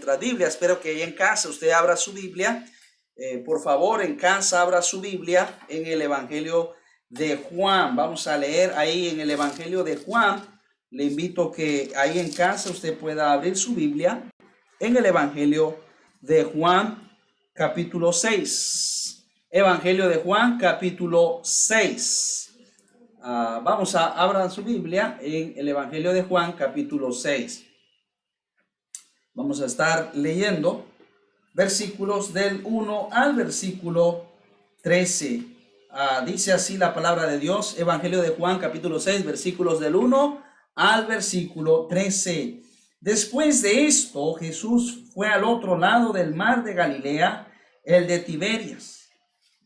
nuestra Biblia. Espero que ahí en casa usted abra su Biblia. Por favor, en casa abra su Biblia en el Evangelio de Juan. Vamos a leer ahí en el Evangelio de Juan. Le invito que ahí en casa usted pueda abrir su Biblia en el Evangelio de Juan, capítulo 6. Evangelio de Juan, capítulo 6. Abran su Biblia en el Evangelio de Juan, capítulo 6. Vamos a estar leyendo versículos del 1 al versículo 13. Dice así la palabra de Dios, Evangelio de Juan, capítulo 6, versículos del 1 al versículo 13. Después de esto, Jesús fue al otro lado del mar de Galilea, el de Tiberias,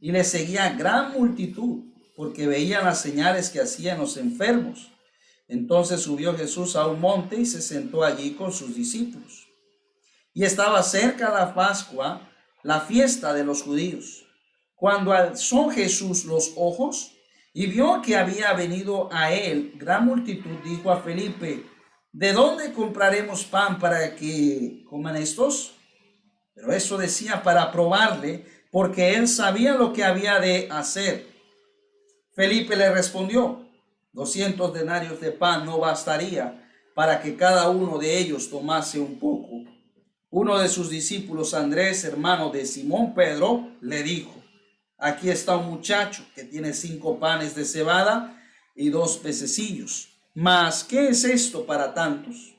y le seguía gran multitud, porque veían las señales que hacían los enfermos. Entonces subió Jesús a un monte y se sentó allí con sus discípulos. Y estaba cerca la Pascua, la fiesta de los judíos. Cuando alzó Jesús los ojos y vio que había venido a él gran multitud, dijo a Felipe: ¿de dónde compraremos pan para que coman estos? Pero eso decía para probarle, porque él sabía lo que había de hacer. Felipe le respondió: 200 denarios de pan no bastaría para que cada uno de ellos tomase un poco. Uno de sus discípulos, Andrés, hermano de Simón Pedro, le dijo: aquí está un muchacho que tiene 5 panes de cebada y 2 pececillos. Mas, ¿qué es esto para tantos?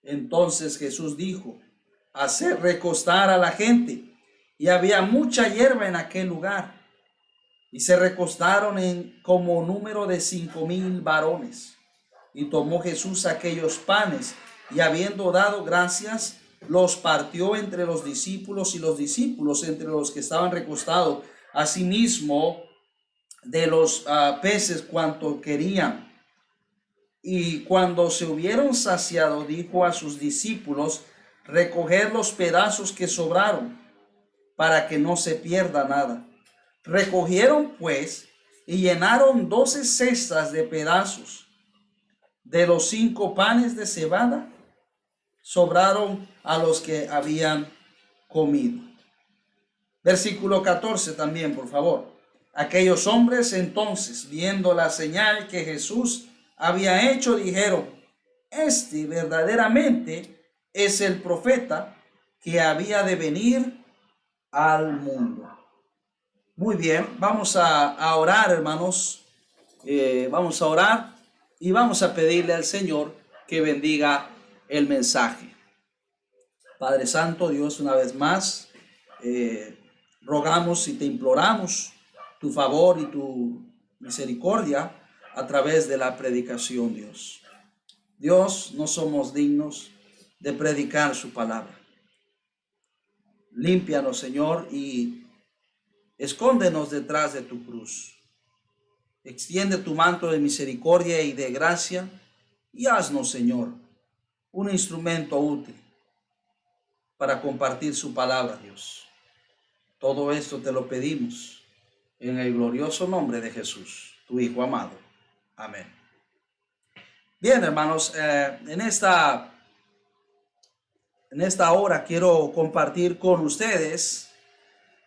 Entonces Jesús dijo: hacer recostar a la gente. Y había mucha hierba en aquel lugar. Y se recostaron en como número de 5,000 varones. Y tomó Jesús aquellos panes, y habiendo dado gracias, los partió entre los discípulos, y los discípulos entre los que estaban recostados. Asimismo, de los peces cuanto querían. Y cuando se hubieron saciado, dijo a sus discípulos: recoger los pedazos que sobraron, para que no se pierda nada. Recogieron pues y llenaron 12 cestas de pedazos. De los 5 panes de cebada sobraron a los que habían comido. Versículo 14 también, por favor. Aquellos hombres entonces, viendo la señal que Jesús había hecho, dijeron: este verdaderamente es el profeta que había de venir al mundo. Muy bien, vamos a orar, hermanos. Vamos a orar y vamos a pedirle al Señor que bendiga el mensaje. Padre Santo, Dios, una vez más, rogamos y te imploramos tu favor y tu misericordia a través de la predicación, Dios. Dios, no somos dignos de predicar su palabra. Límpianos, Señor, y escóndenos detrás de tu cruz. Extiende tu manto de misericordia y de gracia y haznos, Señor, un instrumento útil para compartir su palabra, Dios. Todo esto te lo pedimos en el glorioso nombre de Jesús, tu Hijo amado. Amén. Bien, hermanos, en esta hora quiero compartir con ustedes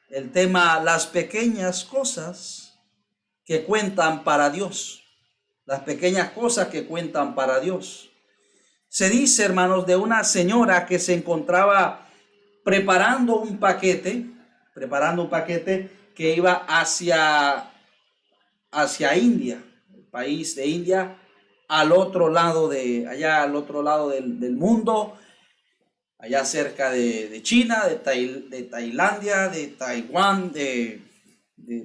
el tema: las pequeñas cosas que cuentan para Dios. Las pequeñas cosas que cuentan para Dios. Se dice, hermanos, de una señora que se encontraba preparando un paquete que iba hacia India, el país de India, al otro lado del mundo, allá cerca de China, de Tailandia, de Taiwán, de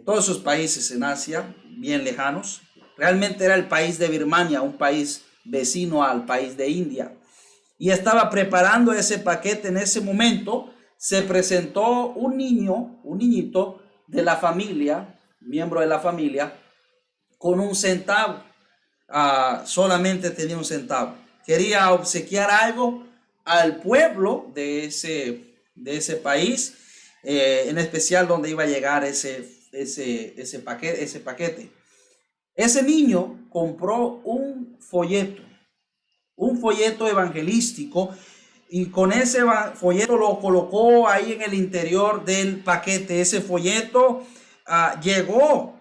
todos esos países en Asia, bien lejanos. Realmente era el país de Birmania, un país vecino al país de India. Y estaba preparando ese paquete. En ese momento se presentó un niñito de la familia, miembro de la familia, con un centavo. Solamente tenía un centavo. Quería obsequiar algo al pueblo de ese país, en especial donde iba a llegar ese paquete. Ese niño compró un folleto evangelístico y con ese folleto lo colocó ahí en el interior del paquete. Ese folleto llegó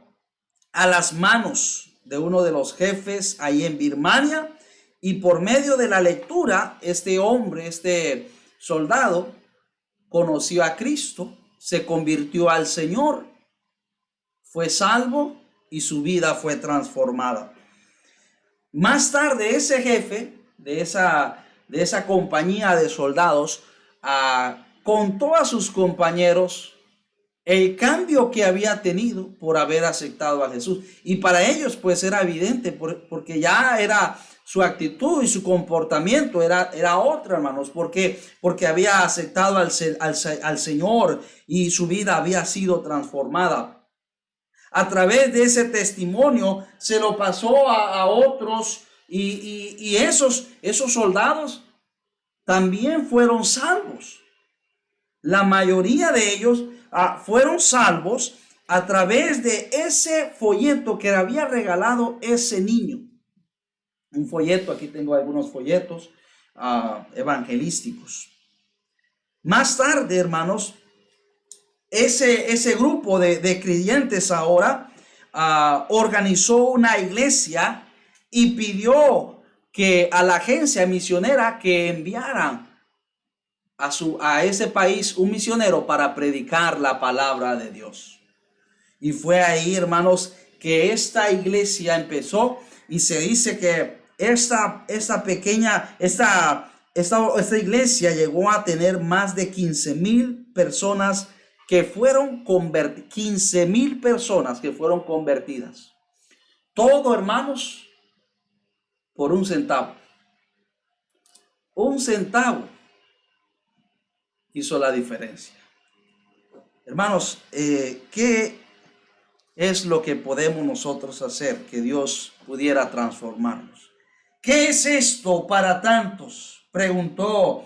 a las manos de uno de los jefes ahí en Birmania, y por medio de la lectura, este hombre, este soldado, conoció a Cristo, se convirtió al Señor, fue salvo y su vida fue transformada. Más tarde, ese jefe de esa compañía de soldados contó a sus compañeros el cambio que había tenido por haber aceptado a Jesús. Y para ellos pues era evidente, porque ya era su actitud y su comportamiento era otra, hermanos, porque había aceptado al Señor y su vida había sido transformada. A través de ese testimonio se lo pasó a otros, y esos soldados también fueron salvos. La mayoría de ellos fueron salvos a través de ese folleto que le había regalado ese niño. Un folleto, aquí tengo algunos folletos evangelísticos. Más tarde, hermanos, ese grupo de creyentes ahora organizó una iglesia y pidió que a la agencia misionera que enviaran a ese país un misionero para predicar la palabra de Dios. Y fue ahí, hermanos, que esta iglesia empezó, y se dice que esta iglesia llegó a tener más de 15,000 personas que fueron convertidas. 15,000 personas que fueron convertidas. Todo, hermanos, por un centavo. Un centavo hizo la diferencia. Hermanos, ¿qué es lo que podemos nosotros hacer que Dios pudiera transformarnos? ¿Qué es esto para tantos? Preguntó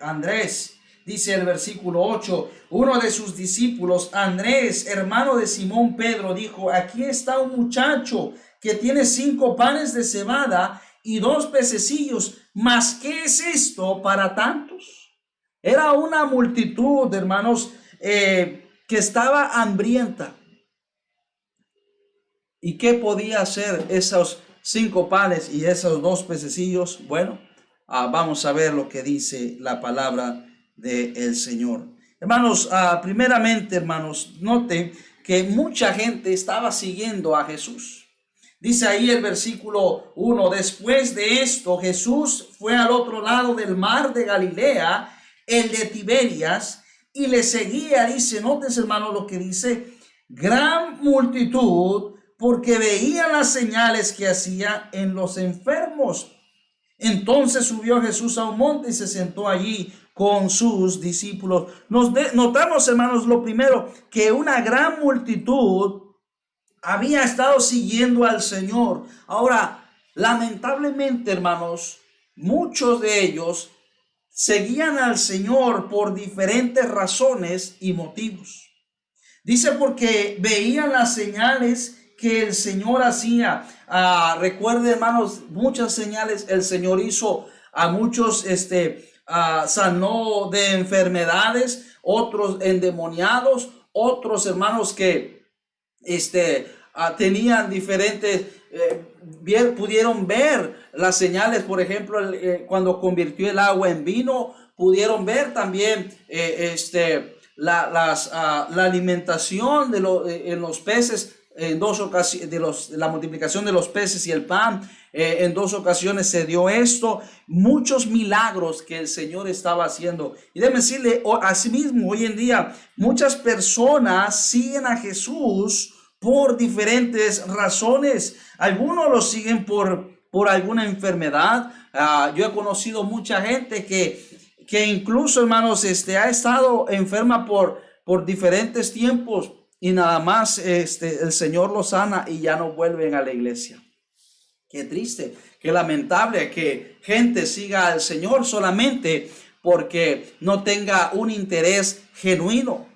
Andrés. Dice el versículo 8, uno de sus discípulos, Andrés, hermano de Simón Pedro, dijo: aquí está un muchacho que tiene 5 panes de cebada y 2 pececillos, mas ¿qué es esto para tantos? Era una multitud, hermanos, que estaba hambrienta. ¿Y qué podía hacer esos 5 panes y esos 2 pececillos? Bueno, vamos a ver lo que dice la palabra del Señor. Hermanos, primeramente, hermanos, noten que mucha gente estaba siguiendo a Jesús. Dice ahí el versículo 1, después de esto Jesús fue al otro lado del mar de Galilea, el de Tiberias, y le seguía, dice, noten, hermanos, lo que dice, gran multitud, porque veían las señales que hacía en los enfermos. Entonces subió Jesús a un monte y se sentó allí con sus discípulos. Notamos, hermanos, lo primero, que una gran multitud había estado siguiendo al Señor. Ahora, lamentablemente, hermanos, muchos de ellos seguían al Señor por diferentes razones y motivos. Dice porque veían las señales que el Señor hacía. Recuerde, hermanos, muchas señales el Señor hizo. A muchos sanó de enfermedades, otros endemoniados, otros, hermanos, que tenían diferentes, pudieron ver las señales. Por ejemplo, cuando convirtió el agua en vino, pudieron ver también la alimentación en los peces. En 2 ocasiones, la multiplicación de los peces y el pan, en 2 ocasiones se dio esto. Muchos milagros que el Señor estaba haciendo. Y déjeme decirle, asimismo, hoy en día muchas personas siguen a Jesús por diferentes razones. Algunos lo siguen por alguna enfermedad. Yo he conocido mucha gente que incluso, hermanos, ha estado enferma por diferentes tiempos, y nada más el Señor los sana y ya no vuelven a la iglesia. Qué triste, qué lamentable que gente siga al Señor solamente porque no tenga un interés genuino.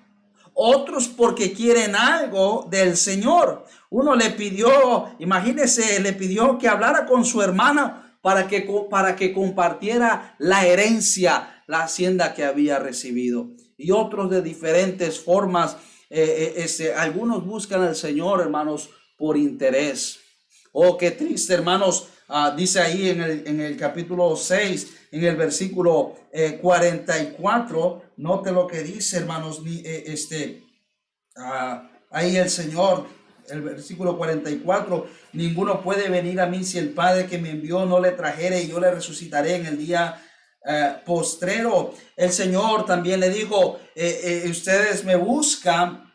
Otros porque quieren algo del Señor. Uno le pidió, imagínese, le pidió que hablara con su hermana para que compartiera la herencia, la hacienda que había recibido. Y otros de diferentes formas. Algunos buscan al Señor, hermanos, por interés. Oh, qué triste, hermanos. Dice ahí en el capítulo 6, en el versículo 44, note lo que dice, hermanos. Ahí el Señor, el versículo 44, ninguno puede venir a mí si el Padre que me envió no le trajere, y yo le resucitaré en el día postrero. El Señor también le dijo, ustedes me buscan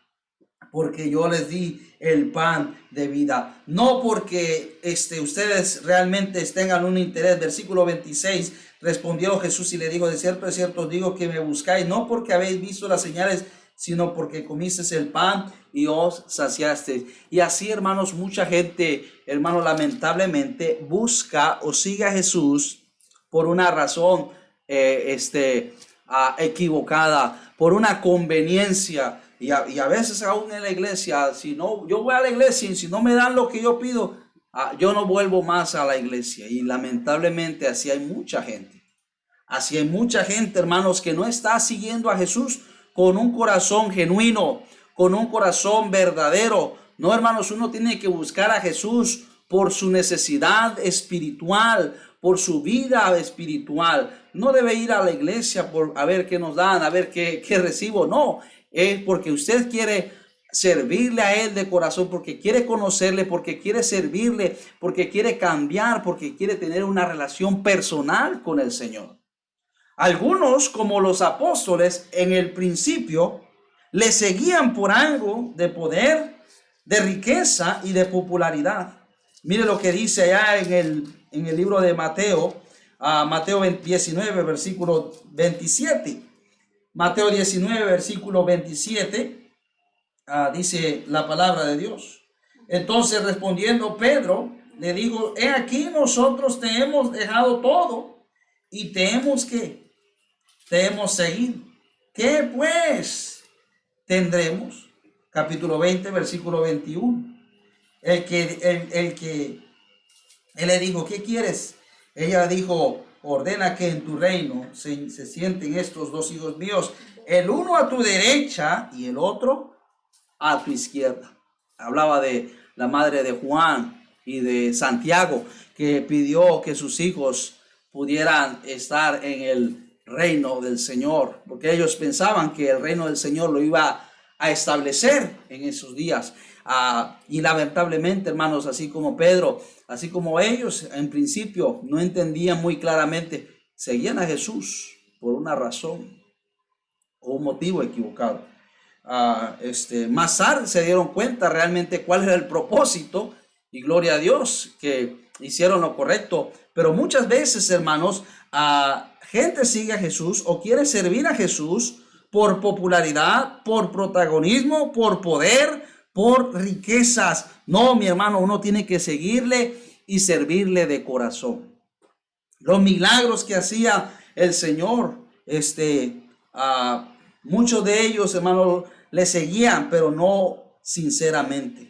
porque yo les di el pan de vida, no porque ustedes realmente tengan un interés. Versículo 26, respondió Jesús y le dijo, de cierto os digo que me buscáis, no porque habéis visto las señales, sino porque comisteis el pan y os saciasteis. Y así, hermanos, mucha gente, hermanos, lamentablemente busca o sigue a Jesús por una razón equivocada, por una conveniencia. Y a veces aún en la iglesia, si no, yo voy a la iglesia y si no me dan lo que yo pido, yo no vuelvo más a la iglesia. Y lamentablemente así hay mucha gente. Así hay mucha gente, hermanos, que no está siguiendo a Jesús con un corazón genuino, con un corazón verdadero. No, hermanos, uno tiene que buscar a Jesús por su necesidad espiritual, por su vida espiritual. No debe ir a la iglesia por a ver qué nos dan, a ver qué recibo. No, es porque usted quiere servirle a Él de corazón, porque quiere conocerle, porque quiere servirle, porque quiere cambiar, porque quiere tener una relación personal con el Señor. Algunos, como los apóstoles, en el principio le seguían por algo de poder, de riqueza y de popularidad. Mire lo que dice allá en el libro de Mateo, Mateo 19, versículo 27. Mateo 19, versículo 27, dice la palabra de Dios. Entonces respondiendo Pedro, le dijo, he aquí nosotros te hemos dejado todo y te hemos seguido. ¿Qué pues tendremos? Capítulo 20, versículo 21. Él le dijo, ¿qué quieres? Ella dijo, ordena que en tu reino se sienten estos dos hijos míos, el uno a tu derecha y el otro a tu izquierda. Hablaba de la madre de Juan y de Santiago, que pidió que sus hijos pudieran estar en el reino del Señor, porque ellos pensaban que el reino del Señor lo iba a establecer en esos días. Y lamentablemente, hermanos, así como Pedro, así como ellos en principio no entendían muy claramente, seguían a Jesús por una razón o un motivo equivocado. Más tarde se dieron cuenta realmente cuál era el propósito, y gloria a Dios que hicieron lo correcto. Pero muchas veces, hermanos, gente sigue a Jesús o quiere servir a Jesús por popularidad, por protagonismo, por poder, por riquezas. No, mi hermano, uno tiene que seguirle y servirle de corazón. Los milagros que hacía el Señor, muchos de ellos, hermanos, le seguían, pero no sinceramente.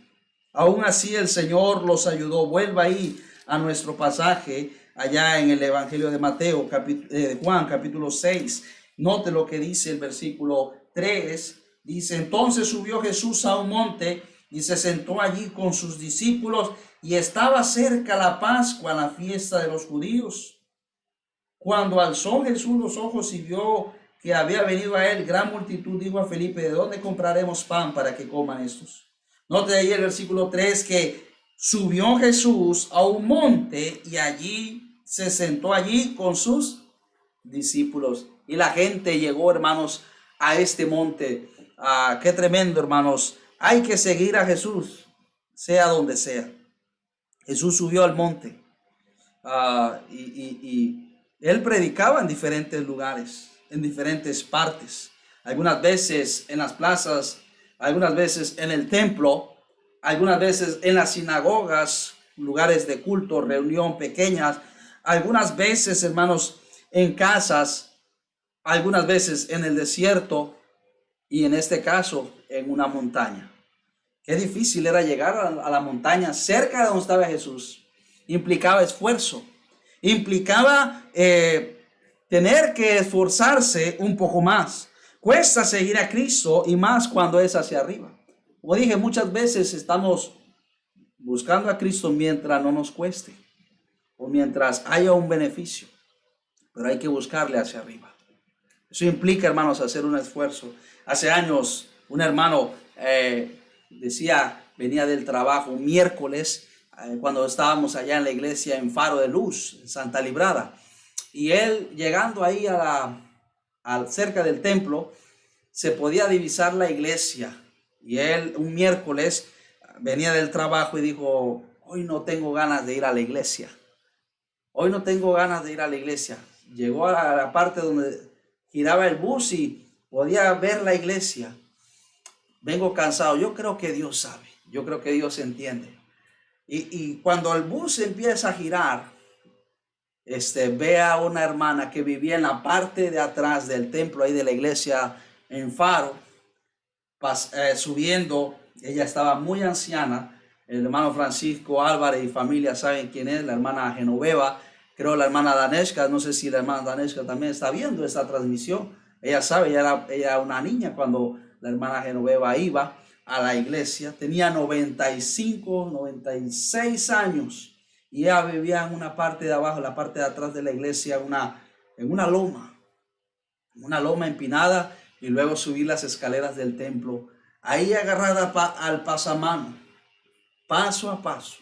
Aún así el Señor los ayudó. Vuelva ahí a nuestro pasaje allá en el Evangelio de Mateo, Juan capítulo 6. Note lo que dice el versículo 3. Dice, entonces subió Jesús a un monte y se sentó allí con sus discípulos, y estaba cerca la Pascua, la fiesta de los judíos. Cuando alzó Jesús los ojos y vio que había venido a él gran multitud, dijo a Felipe, ¿de dónde compraremos pan para que coman estos? Note ahí el versículo 3 que subió Jesús a un monte y allí se sentó allí con sus discípulos. Y la gente llegó, hermanos, a este monte. Qué tremendo, hermanos. Hay que seguir a Jesús, sea donde sea. Jesús subió al monte y él predicaba en diferentes lugares, en diferentes partes. Algunas veces en las plazas, algunas veces en el templo, algunas veces en las sinagogas, lugares de culto, reunión pequeñas, algunas veces, hermanos, en casas, algunas veces en el desierto y en este caso en una montaña. Qué difícil era llegar a la montaña cerca de donde estaba Jesús. Implicaba esfuerzo. Implicaba tener que esforzarse un poco más. Cuesta seguir a Cristo y más cuando es hacia arriba. Como dije, muchas veces estamos buscando a Cristo mientras no nos cueste o mientras haya un beneficio, pero hay que buscarle hacia arriba. Eso implica, hermanos, hacer un esfuerzo. Hace años un hermano venía del trabajo un miércoles cuando estábamos allá en la iglesia en Faro de Luz, en Santa Librada, y él llegando ahí cerca del templo, se podía divisar la iglesia, y él un miércoles venía del trabajo y dijo: hoy no tengo ganas de ir a la iglesia. Hoy no tengo ganas de ir a la iglesia. Llegó a la parte donde giraba el bus y podía ver la iglesia. Vengo cansado. Yo creo que Dios sabe. Yo creo que Dios entiende. Y cuando el bus empieza a girar, ve a una hermana que vivía en la parte de atrás del templo ahí de la iglesia en Faro, subiendo. Ella estaba muy anciana. El hermano Francisco Álvarez y familia saben quién es, la hermana Genoveva, creo la hermana Daneshka, no sé si la hermana Daneshka también está viendo esta transmisión. Ella sabe, ella era una niña cuando la hermana Genoveva iba a la iglesia, tenía 95, 96 años y ella vivía en una parte de abajo, la parte de atrás de la iglesia, en una loma empinada, y luego subir las escaleras del templo, ahí agarrada al pasamano, paso a paso,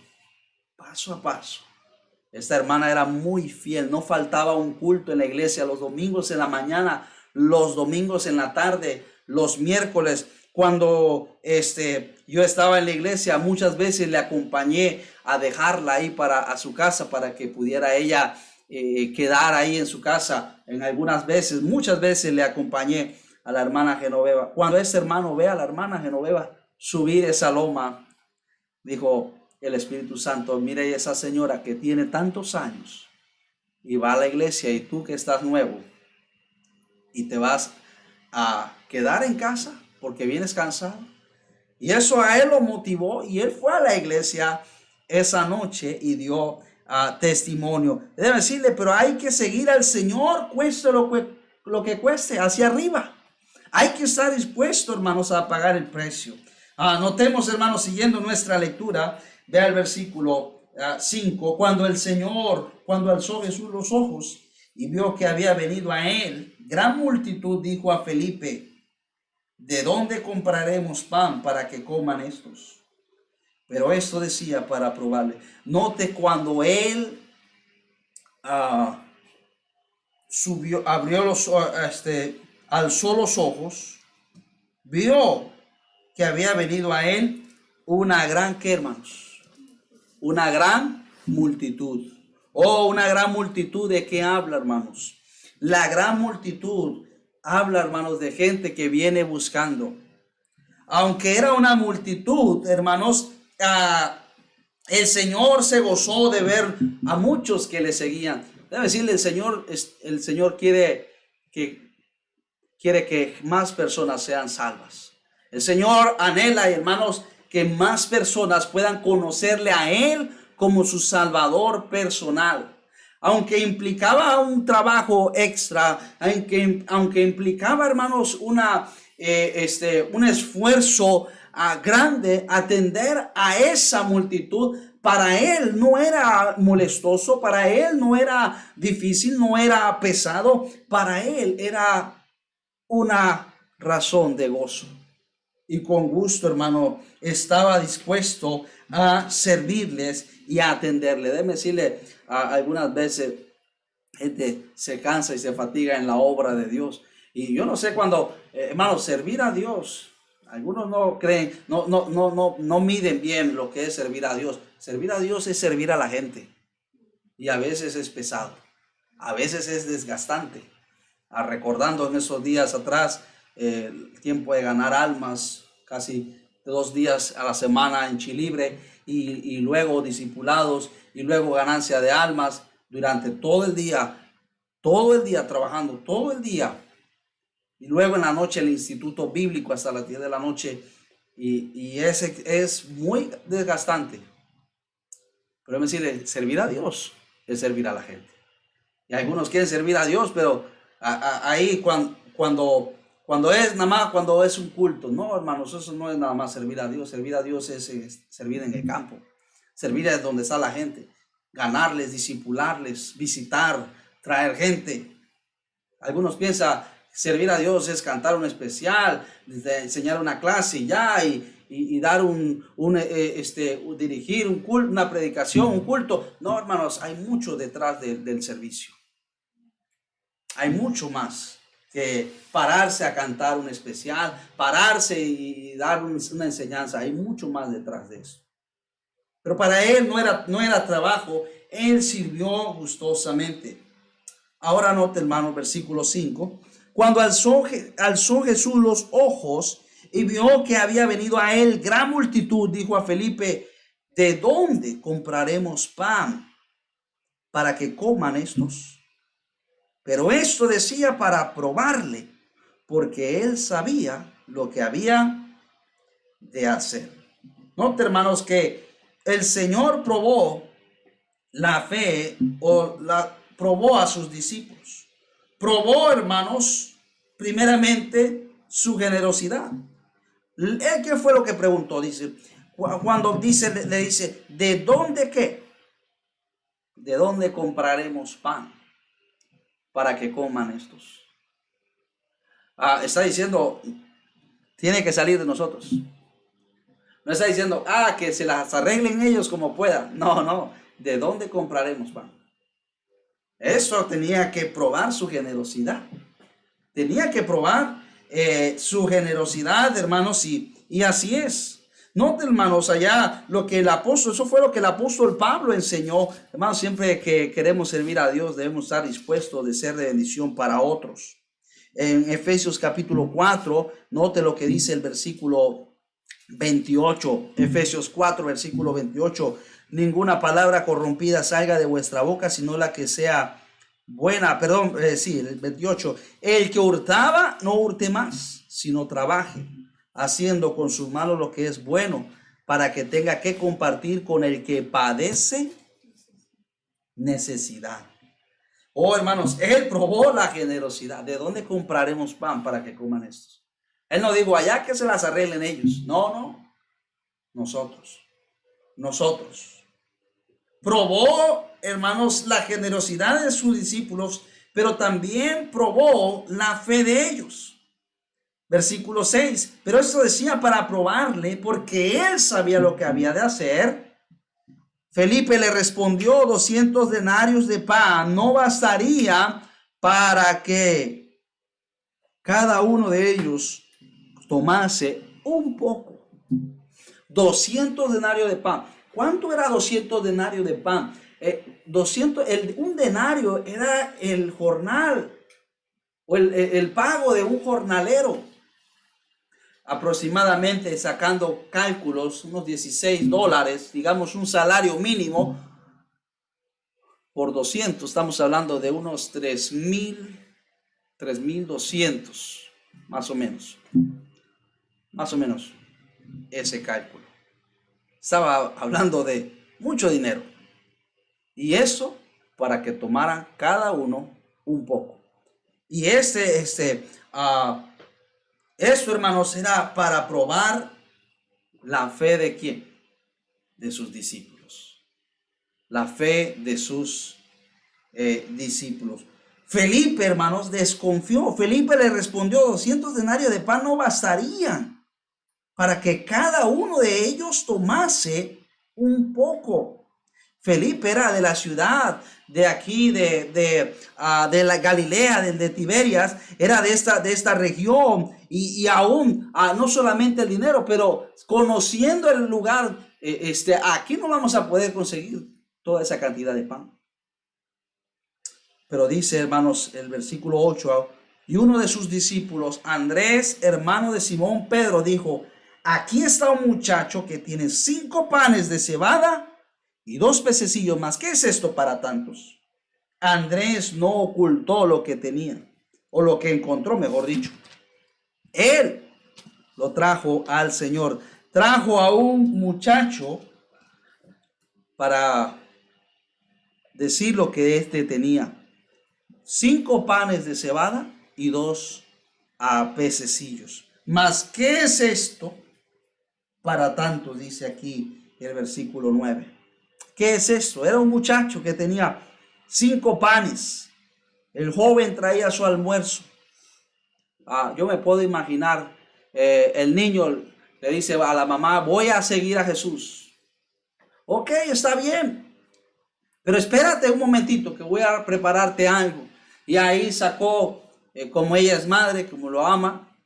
paso a paso. Esta hermana era muy fiel, no faltaba un culto en la iglesia, los domingos en la mañana, los domingos en la tarde, los miércoles. Cuando yo estaba en la iglesia, muchas veces le acompañé a dejarla ahí a su casa para que pudiera ella quedar ahí en su casa. Muchas veces le acompañé a la hermana Genoveva. Cuando ese hermano ve a la hermana Genoveva subir esa loma, dijo el Espíritu Santo: mire, esa señora que tiene tantos años y va a la iglesia, y tú que estás nuevo y te vas a quedar en casa porque vienes cansado. Y eso a él lo motivó, y él fue a la iglesia esa noche y dio testimonio. Debe decirle, pero hay que seguir al Señor, cueste lo que cueste, hacia arriba. Hay que estar dispuesto, hermanos, a pagar el precio. Notemos, hermanos, siguiendo nuestra lectura, vea el versículo 5. Cuando alzó Jesús los ojos y vio que había venido a él gran multitud, dijo a Felipe: ¿de dónde compraremos pan para que coman estos? Pero esto decía para probarle. Note, cuando él alzó los ojos, vio que había venido a él una gran, ¿qué, hermanos? Una gran multitud. Una gran multitud, ¿de qué habla, hermanos? La gran multitud habla, hermanos, de gente que viene buscando. Aunque era una multitud, hermanos, el Señor se gozó de ver a muchos que le seguían. Debe decirle, el Señor quiere que más personas sean salvas. El Señor anhela, hermanos, que más personas puedan conocerle a Él como su Salvador personal. Aunque implicaba un trabajo extra, aunque implicaba, hermanos, un esfuerzo grande, atender a esa multitud, para él no era molestoso, para él no era difícil, no era pesado, para él era una razón de gozo. Y con gusto, hermano, estaba dispuesto a servirles y a atenderle. Déjeme decirle, algunas veces gente se cansa y se fatiga en la obra de Dios. Y yo no sé cuándo, hermano, servir a Dios. Algunos no creen, no miden bien lo que es servir a Dios. Servir a Dios es servir a la gente. Y a veces es pesado. A veces es desgastante. Recordando en esos días atrás, el tiempo de ganar almas, casi 2 días a la semana en Chilibre, y luego discipulados, y luego ganancia de almas durante todo el día trabajando, todo el día, y luego en la noche el instituto bíblico hasta las 10 de la noche, y ese es muy desgastante. Pero me decirle, servir a Dios es servir a la gente. Y algunos quieren servir a Dios, pero ahí cuando es nada más, cuando es un culto. No, hermanos, eso no es nada más servir a Dios. Servir a Dios es servir en el campo. Servir es donde está la gente. Ganarles, discipularles, visitar, traer gente. Algunos piensan servir a Dios es cantar un especial, enseñar una clase ya y dar dirigir un culto, una predicación, un culto. No, hermanos, hay mucho detrás del servicio. Hay mucho más que pararse a cantar un especial, pararse y dar una enseñanza. Hay mucho más detrás de eso. Pero para él no era trabajo, él sirvió gustosamente. Ahora note, hermano, versículo 5. Cuando alzó Jesús los ojos y vio que había venido a él gran multitud, dijo a Felipe: ¿de dónde compraremos pan para que coman estos? Pero esto decía para probarle, porque él sabía lo que había de hacer. Note, hermanos, que el Señor probó la fe probó a sus discípulos. Probó, hermanos, primeramente su generosidad. ¿Qué fue lo que preguntó? Dice, cuando le dice, ¿de dónde qué? ¿De dónde compraremos pan para que coman estos? Está diciendo, tiene que salir de nosotros. No está diciendo, que se las arreglen ellos como puedan. No. ¿De dónde compraremos pan? Eso tenía que probar su generosidad. Tenía que probar su generosidad, hermanos, y así es. Note, hermanos, allá lo que el apóstol, eso fue lo que el apóstol Pablo enseñó. Hermanos, siempre que queremos servir a Dios, debemos estar dispuestos de ser de bendición para otros. En Efesios capítulo 4, note lo que dice el versículo 28. Efesios 4, versículo 28. Ninguna palabra corrompida salga de vuestra boca, sino la que sea buena. El 28. El que hurtaba, no hurte más, sino trabaje, haciendo con sus manos lo que es bueno, para que tenga que compartir con el que padece necesidad. Oh, hermanos, él probó la generosidad. ¿De dónde compraremos pan para que coman estos? Él no dijo, allá que se las arreglen ellos. No. Nosotros. Probó, hermanos, la generosidad de sus discípulos, pero también probó la fe de ellos. Versículo 6. Pero esto decía para probarle, porque él sabía lo que había de hacer. Felipe le respondió: 200 denarios de pan no bastaría para que cada uno de ellos tomase un poco. 200 denarios de pan. ¿Cuánto era 200 denarios de pan? Un denario era el jornal o el pago de un jornalero. Aproximadamente, sacando cálculos, unos $16, digamos un salario mínimo por 200, estamos hablando de unos 3,200, más o menos ese cálculo. Estaba hablando de mucho dinero, y eso para que tomaran cada uno un poco. Y esto, hermanos, era para probar la fe de ¿quién? De sus discípulos. La fe de sus discípulos. Felipe, hermanos, desconfió. Felipe le respondió: 200 denarios de pan no bastarían para que cada uno de ellos tomase un poco. Felipe era de la ciudad de aquí, de la Galilea, de Tiberias, era de esta región, y aún no solamente el dinero, pero conociendo el lugar, aquí no vamos a poder conseguir toda esa cantidad de pan. Pero dice, hermanos, el versículo 8, y uno de sus discípulos, Andrés, hermano de Simón Pedro, dijo: aquí está un muchacho que tiene 5 panes de cebada y 2 pececillos más. ¿Qué es esto para tantos? Andrés no ocultó lo que tenía, o lo que encontró, mejor dicho. Él lo trajo al Señor. Trajo a un muchacho para decir lo que éste tenía: 5 panes de cebada y 2 pececillos. Mas, ¿qué es esto para tanto? Dice aquí el versículo 9. ¿Qué es esto? Era un muchacho que tenía 5 panes. El joven traía su almuerzo. Yo me puedo imaginar, el niño le dice a la mamá: voy a seguir a Jesús. Ok, está bien, pero espérate un momentito que voy a prepararte algo. Y ahí sacó, como ella es madre, como lo ama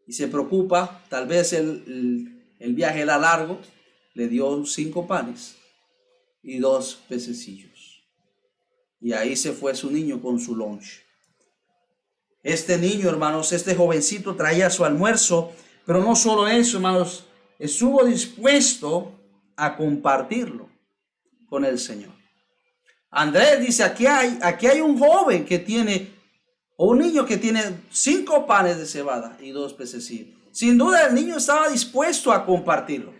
y se preocupa, tal vez el viaje era largo, le dio 5 panes y 2 pececillos. Y ahí se fue su niño con su lunch. Este niño, hermanos, este jovencito traía su almuerzo, pero no solo eso, hermanos, estuvo dispuesto a compartirlo con el Señor. Andrés dice: aquí hay un joven que tiene, o un niño que tiene 5 panes de cebada y 2 pececillos. Sin duda el niño estaba dispuesto a compartirlo.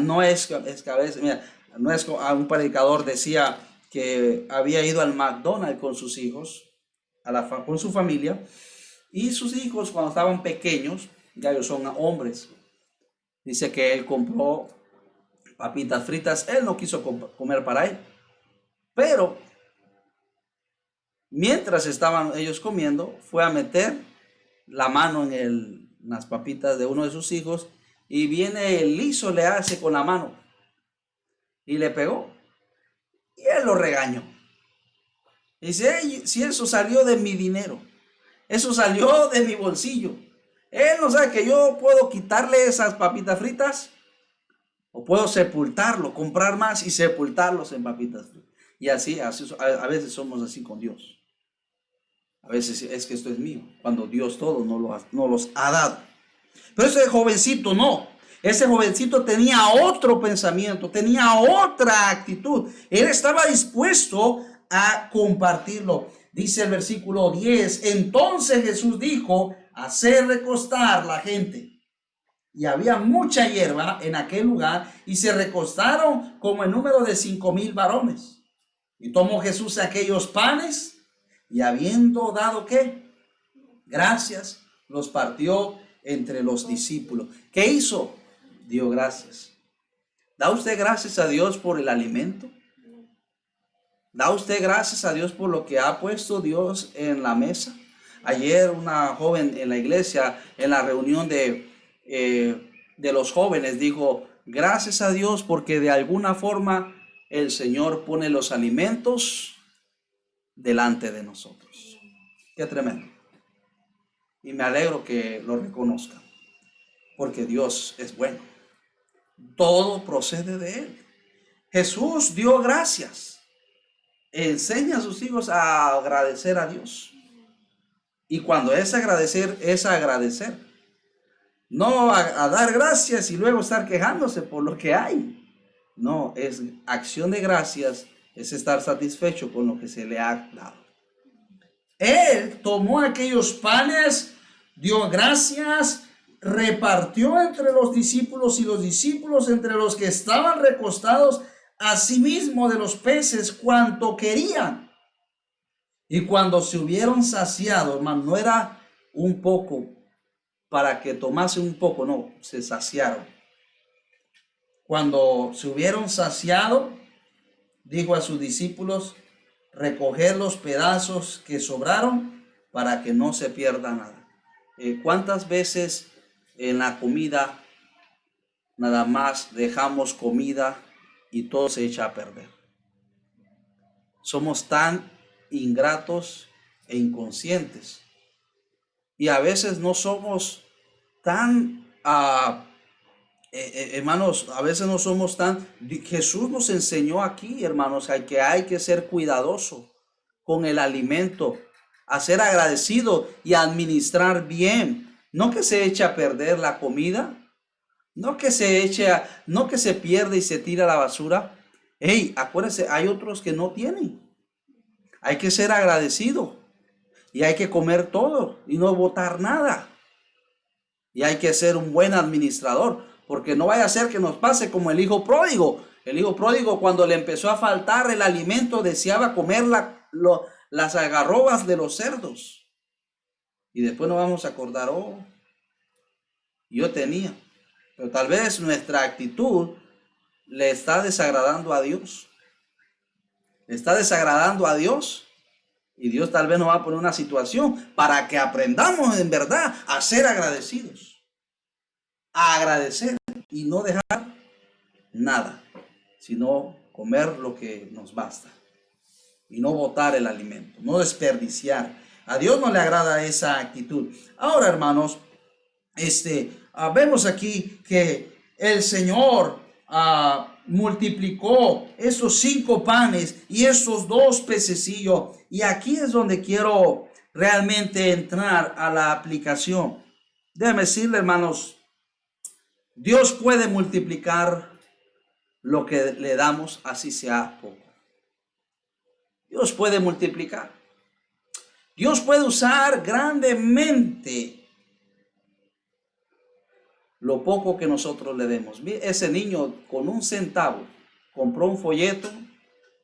No es que a veces, mira, no es como un predicador decía que había ido al McDonald's con sus hijos, con su familia, y sus hijos cuando estaban pequeños, ya ellos son hombres, dice que él compró papitas fritas. Él no quiso comer para él, pero mientras estaban ellos comiendo, fue a meter la mano en las papitas de uno de sus hijos, y viene el liso, le hace con la mano y le pegó, y él lo regañó. Dice: hey, si eso salió de mi dinero, eso salió de mi bolsillo, él no sabe que yo puedo quitarle esas papitas fritas, o puedo sepultarlo, comprar más y sepultarlos en papitas fritas. Y así a veces somos así con Dios. A veces es que esto es mío, cuando Dios todo no los ha dado. Pero ese jovencito no. Ese jovencito tenía otro pensamiento, tenía otra actitud. Él estaba dispuesto a compartirlo. Dice el versículo 10: entonces Jesús dijo: hacer recostar la gente. Y había mucha hierba en aquel lugar, y se recostaron como el número de 5,000 varones. Y tomó Jesús aquellos panes, y habiendo dado ¿qué? Gracias, los partió entre los discípulos. ¿Qué hizo? Dio gracias. ¿Da usted gracias a Dios por el alimento? ¿Da usted gracias a Dios por lo que ha puesto Dios en la mesa? Ayer una joven en la iglesia, en la reunión de los jóvenes, dijo: gracias a Dios porque de alguna forma el Señor pone los alimentos delante de nosotros. Qué tremendo. Y me alegro que lo reconozcan, porque Dios es bueno. Todo procede de Él. Jesús dio gracias. Enseña a sus hijos a agradecer a Dios. Y cuando es agradecer, es agradecer. No a dar gracias y luego estar quejándose por lo que hay. No, es acción de gracias, es estar satisfecho con lo que se le ha dado. Él tomó aquellos panes, dio gracias, repartió entre los discípulos, y los discípulos entre los que estaban recostados, asimismo de los peces cuanto querían. Y cuando se hubieron saciado, hermano, no era un poco para que tomase un poco, no, se saciaron. Cuando se hubieron saciado, dijo a sus discípulos: recoger los pedazos que sobraron para que no se pierda nada. ¿Cuántas veces en la comida nada más dejamos comida y todo se echa a perder? Somos tan ingratos e inconscientes, y a veces no somos tan hermanos, a veces no somos tan. Jesús nos enseñó aquí, hermanos, que hay que ser cuidadoso con el alimento, a ser agradecido y a administrar bien. No que se eche a perder la comida, no que se pierde y se tira a la basura. Hey, acuérdense, hay otros que no tienen. Hay que ser agradecido y hay que comer todo y no botar nada. Y hay que ser un buen administrador, porque no vaya a ser que nos pase como el hijo pródigo, El hijo pródigo, cuando le empezó a faltar el alimento, deseaba comer las algarrobas de los cerdos. Y después nos vamos a acordar, oh, yo tenía. Pero tal vez nuestra actitud le está desagradando a Dios. Le está desagradando a Dios. Y Dios tal vez nos va a poner una situación para que aprendamos en verdad a ser agradecidos. A agradecer y no dejar nada, sino comer lo que nos basta. Y no botar el alimento, no desperdiciar. A Dios no le agrada esa actitud. Ahora, hermanos, vemos aquí que el Señor multiplicó esos 5 panes y esos 2 pececillos. Y aquí es donde quiero realmente entrar a la aplicación. Déjame decirle, hermanos, Dios puede multiplicar lo que le damos, así sea poco. Dios puede multiplicar. Dios puede usar grandemente lo poco que nosotros le demos. Ese niño con 1 centavo compró un folleto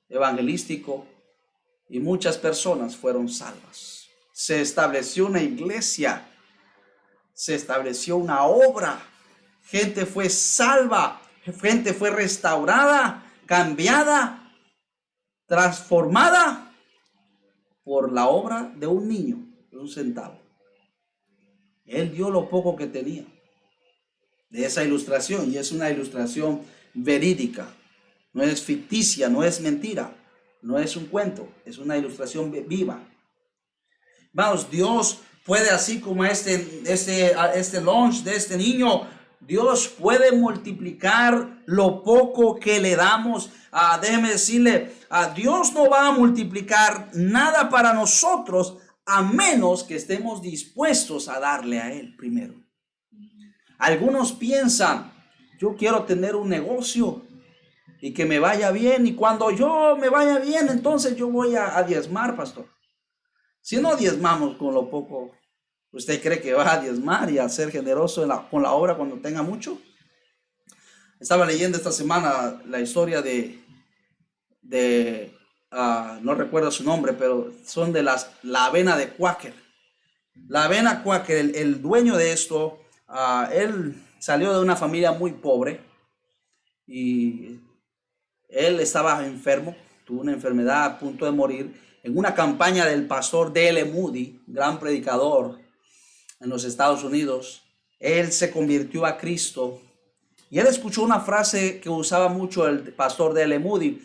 evangelístico y muchas personas fueron salvas. Se estableció una iglesia, se estableció una obra, gente fue salva, gente fue restaurada, cambiada, transformada por la obra de un niño de 1 centavo. Él dio lo poco que tenía. De esa ilustración, y es una ilustración verídica, no es ficticia, no es mentira, no es un cuento, es una ilustración viva. Vamos, Dios puede, así como este lunch de este niño, Dios puede multiplicar lo poco que le damos. Déjeme decirle, Dios no va a multiplicar nada para nosotros a menos que estemos dispuestos a darle a Él primero. Algunos piensan, yo quiero tener un negocio y que me vaya bien, y cuando yo me vaya bien, entonces yo voy a diezmar, pastor. Si no diezmamos con lo poco, ¿usted cree que va a diezmar y a ser generoso con la obra cuando tenga mucho? Estaba leyendo esta semana la historia no recuerdo su nombre, pero son de la avena de Quaker. La avena Quaker, el dueño de esto, él salió de una familia muy pobre y él estaba enfermo, tuvo una enfermedad a punto de morir. En una campaña del pastor D.L. Moody, gran predicador en los Estados Unidos, él se convirtió a Cristo y él escuchó una frase que usaba mucho el pastor D.L. Moody.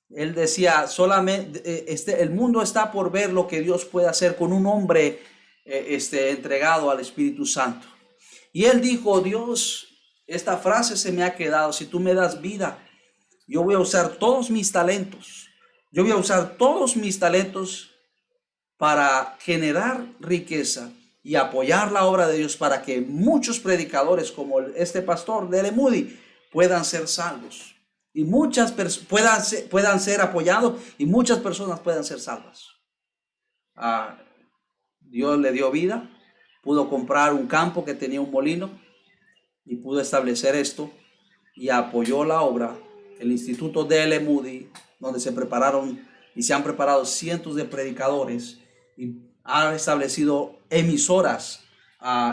Él decía, solamente el mundo está por ver lo que Dios puede hacer con un hombre entregado al Espíritu Santo. Y él dijo, Dios, esta frase se me ha quedado, si tú me das vida, yo voy a usar todos mis talentos. Yo voy a usar todos mis talentos para generar riqueza y apoyar la obra de Dios para que muchos predicadores como este pastor D.L. Moody puedan ser salvos. Y muchas puedan ser apoyados y muchas personas puedan ser salvas. Dios le dio vida, pudo comprar un campo que tenía un molino y pudo establecer esto y apoyó la obra. El Instituto D.L. Moody, donde se prepararon y se han preparado cientos de predicadores y han establecido emisoras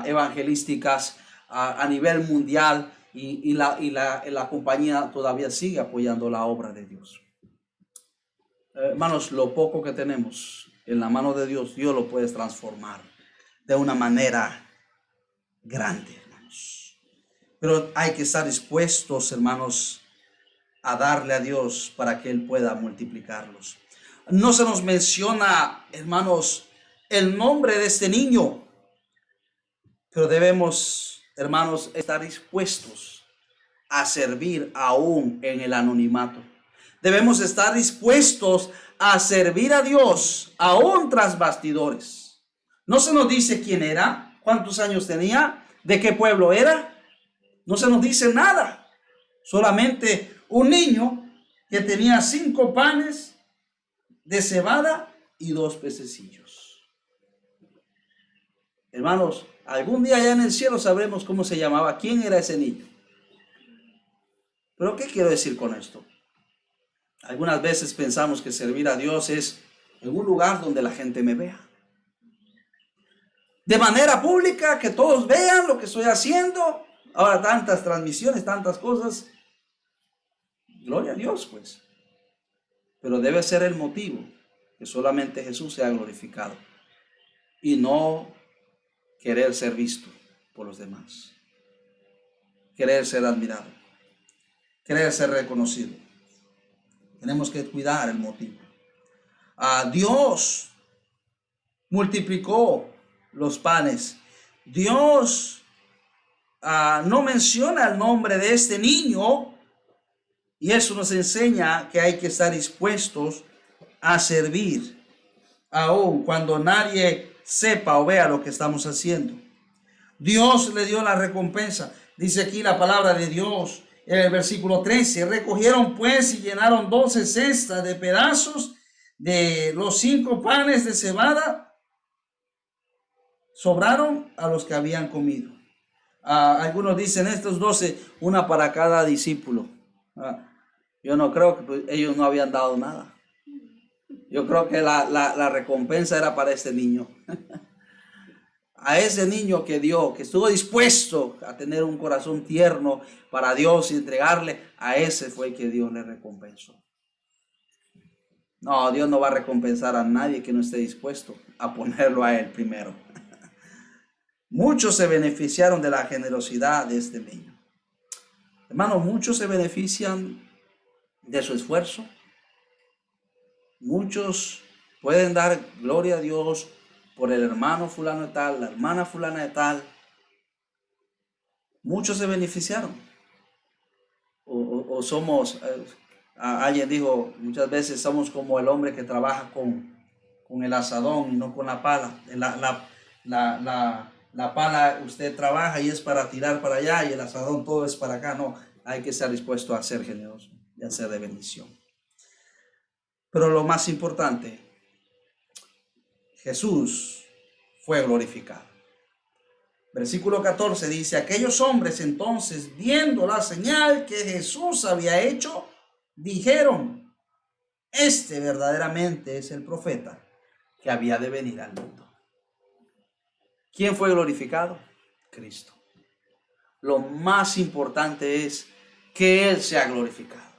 evangelísticas a nivel mundial y la compañía todavía sigue apoyando la obra de Dios. Hermanos, lo poco que tenemos en la mano de Dios, Dios lo puede transformar de una manera grande, hermanos. Pero hay que estar dispuestos, hermanos, a darle a Dios para que Él pueda multiplicarlos. No se nos menciona, hermanos, el nombre de este niño, pero debemos, hermanos, estar dispuestos a servir aún en el anonimato. Debemos estar dispuestos a servir a Dios aún tras bastidores. No se nos dice quién era, cuántos años tenía, de qué pueblo era. No se nos dice nada. Solamente un niño que tenía 5 panes de cebada y 2 pececillos. Hermanos, algún día allá en el cielo sabremos cómo se llamaba, quién era ese niño. Pero ¿qué quiero decir con esto? Algunas veces pensamos que servir a Dios es en un lugar donde la gente me vea. De manera pública, que todos vean lo que estoy haciendo. Ahora tantas transmisiones, tantas cosas. Gloria a Dios, pues. Pero debe ser el motivo que solamente Jesús sea glorificado y no querer ser visto por los demás, querer ser admirado, querer ser reconocido. Tenemos que cuidar el motivo. Dios multiplicó los panes. Dios no menciona el nombre de este niño, y eso nos enseña que hay que estar dispuestos a servir, aun cuando nadie sepa o vea lo que estamos haciendo. Dios le dio la recompensa. Dice aquí la palabra de Dios en el versículo 13: recogieron pues y llenaron 12 cestas de pedazos de los 5 panes de cebada. Sobraron a los que habían comido. Algunos dicen estos 12, una para cada discípulo. Yo no creo que ellos no habían dado nada. Yo creo que la recompensa era para este niño. A ese niño que dio, que estuvo dispuesto a tener un corazón tierno para Dios y entregarle, a ese fue que Dios le recompensó. No, Dios no va a recompensar a nadie que no esté dispuesto a ponerlo a él primero. Muchos se beneficiaron de la generosidad de este niño. Hermanos, muchos se benefician de su esfuerzo. Muchos pueden dar gloria a Dios por el hermano fulano de tal, la hermana fulana de tal. Muchos se beneficiaron. O somos, alguien dijo, muchas veces somos como el hombre que trabaja con el asadón y no con la pala. La pala usted trabaja y es para tirar para allá, y el asadón todo es para acá. No, hay que estar dispuesto a ser generoso y a ser de bendición. Pero lo más importante, Jesús fue glorificado. Versículo 14 dice: aquellos hombres entonces, viendo la señal que Jesús había hecho, dijeron: este verdaderamente es el profeta que había de venir al mundo. ¿Quién fue glorificado? Cristo. Lo más importante es que Él sea glorificado,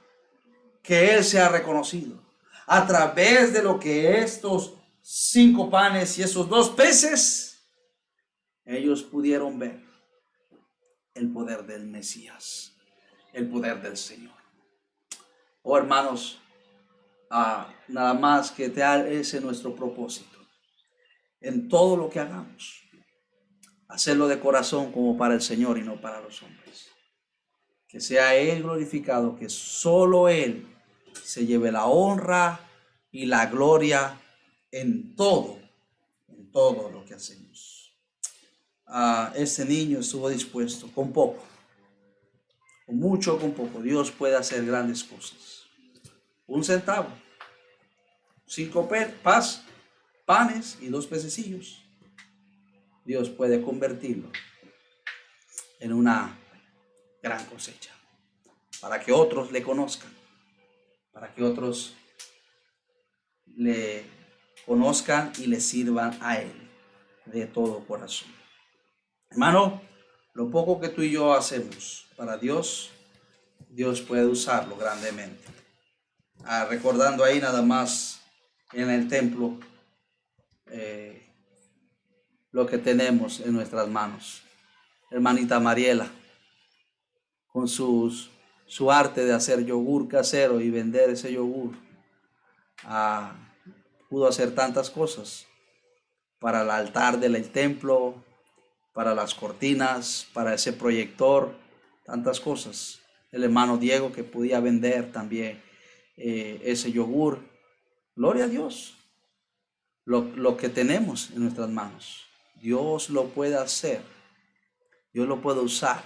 que Él sea reconocido a través de lo que estos 5 panes y esos 2 peces, ellos pudieron ver el poder del Mesías, el poder del Señor. Oh, hermanos, nada más que ese es nuestro propósito en todo lo que hagamos, hacerlo de corazón como para el Señor y no para los hombres. Que sea Él glorificado, que solo Él se lleve la honra y la gloria en todo lo que hacemos. Este niño estuvo dispuesto con poco, con mucho, con poco. Dios puede hacer grandes cosas. 1 centavo, 5 panes y 2 pececillos. Dios puede convertirlo en una gran cosecha, para que otros le conozcan, para que otros le conozcan y le sirvan a Él de todo corazón. Hermano, lo poco que tú y yo hacemos para Dios, Dios puede usarlo grandemente. Recordando ahí nada más en el templo lo que tenemos en nuestras manos. Hermanita Mariela, con su arte de hacer yogur casero y vender ese yogur, pudo hacer tantas cosas para el altar del templo, para las cortinas, para ese proyector, tantas cosas. El hermano Diego, que podía vender también ese yogur. Gloria a Dios. Lo que tenemos en nuestras manos, Dios lo puede hacer. Dios lo puede usar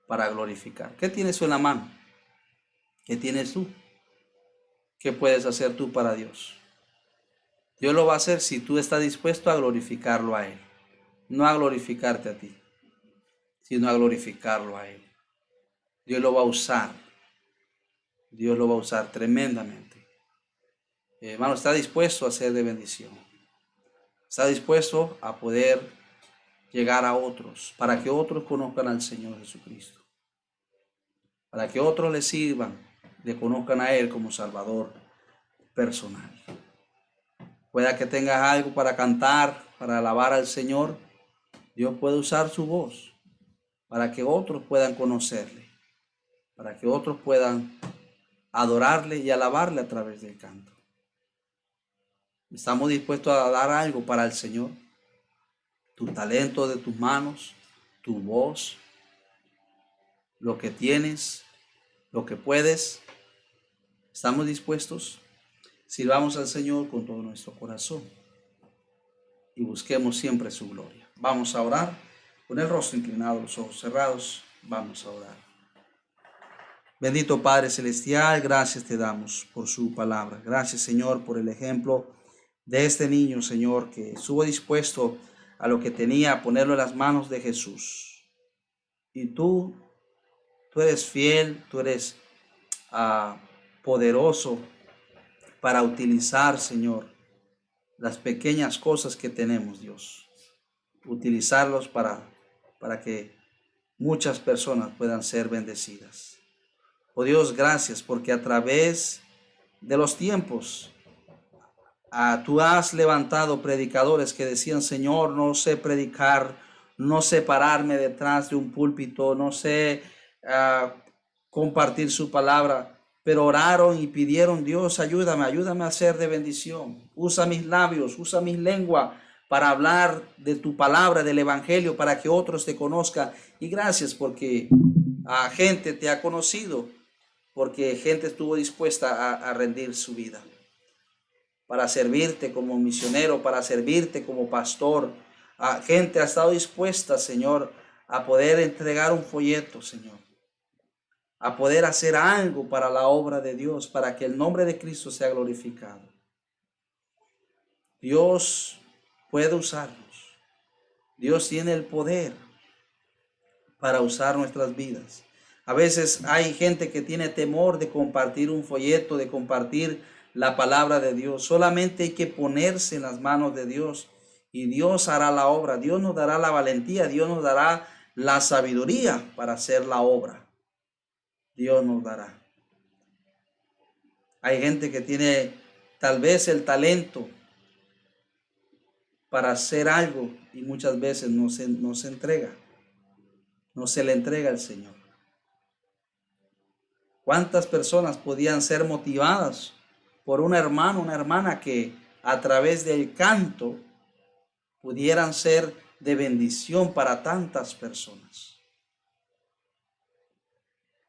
para glorificar. ¿Qué tienes tú en la mano? ¿Qué tienes tú? ¿Qué puedes hacer tú para Dios? Dios lo va a hacer si tú estás dispuesto a glorificarlo a Él. No a glorificarte a ti, sino a glorificarlo a Él. Dios lo va a usar Dios lo va a usar tremendamente. Hermano, está dispuesto a ser de bendición. Está dispuesto a poder llegar a otros, para que otros conozcan al Señor Jesucristo. Para que otros le sirvan, le conozcan a Él como Salvador personal. Pueda que tengas algo para cantar, para alabar al Señor. Dios puede usar su voz para que otros puedan conocerle, para que otros puedan adorarle y alabarle a través del canto. ¿Estamos dispuestos a dar algo para el Señor? Tu talento de tus manos, tu voz, lo que tienes, lo que puedes. ¿Estamos dispuestos? Sirvamos al Señor con todo nuestro corazón y busquemos siempre su gloria. Vamos a orar con el rostro inclinado, los ojos cerrados. Vamos a orar. Bendito Padre Celestial, gracias te damos por su palabra. Gracias, Señor, por el ejemplo de este niño, Señor, que estuvo dispuesto a lo que tenía, a ponerlo en las manos de Jesús. Y tú eres fiel, tú eres poderoso para utilizar, Señor, las pequeñas cosas que tenemos, Dios. Utilizarlos para que muchas personas puedan ser bendecidas. Oh Dios, gracias porque a través de los tiempos tú has levantado predicadores que decían: Señor, no sé predicar, no sé pararme detrás de un púlpito, no sé compartir su palabra, pero oraron y pidieron: Dios, ayúdame a ser de bendición. Usa mis labios, usa mi lengua para hablar de tu palabra, del evangelio, para que otros te conozcan. Y gracias porque gente te ha conocido, porque gente estuvo dispuesta a rendir su vida para servirte como misionero, para servirte como pastor. Gente ha estado dispuesta, Señor, a poder entregar un folleto, Señor, a poder hacer algo para la obra de Dios, para que el nombre de Cristo sea glorificado. Dios puede usarnos. Dios tiene el poder para usar nuestras vidas. A veces hay gente que tiene temor de compartir un folleto, de compartir la palabra de Dios. Solamente hay que ponerse en las manos de Dios y Dios hará la obra. Dios nos dará la valentía, Dios nos dará la sabiduría para hacer la obra. Dios nos dará. Hay gente que tiene tal vez el talento para hacer algo y muchas veces no se entrega. No se le entrega al Señor. ¿Cuántas personas podían ser motivadas por un hermano, una hermana que a través del canto pudieran ser de bendición para tantas personas?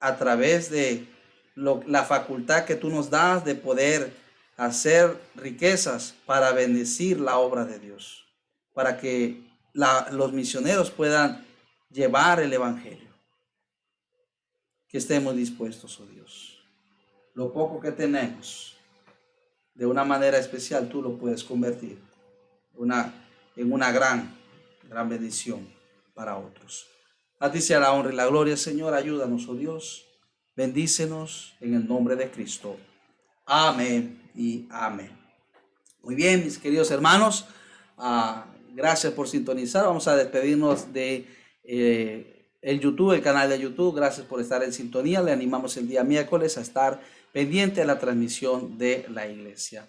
A través de la facultad que tú nos das de poder hacer riquezas para bendecir la obra de Dios, para que los misioneros puedan llevar el evangelio. Que estemos dispuestos, oh Dios. Lo poco que tenemos, de una manera especial, tú lo puedes convertir en una gran bendición para otros. A ti sea la honra y la gloria, Señor. Ayúdanos, oh Dios. Bendícenos en el nombre de Cristo. Amén y amén. Muy bien, mis queridos hermanos. Gracias por sintonizar. Vamos a despedirnos de el YouTube, el canal de YouTube. Gracias por estar en sintonía. Le animamos el día miércoles a estar pendiente de la transmisión de la iglesia.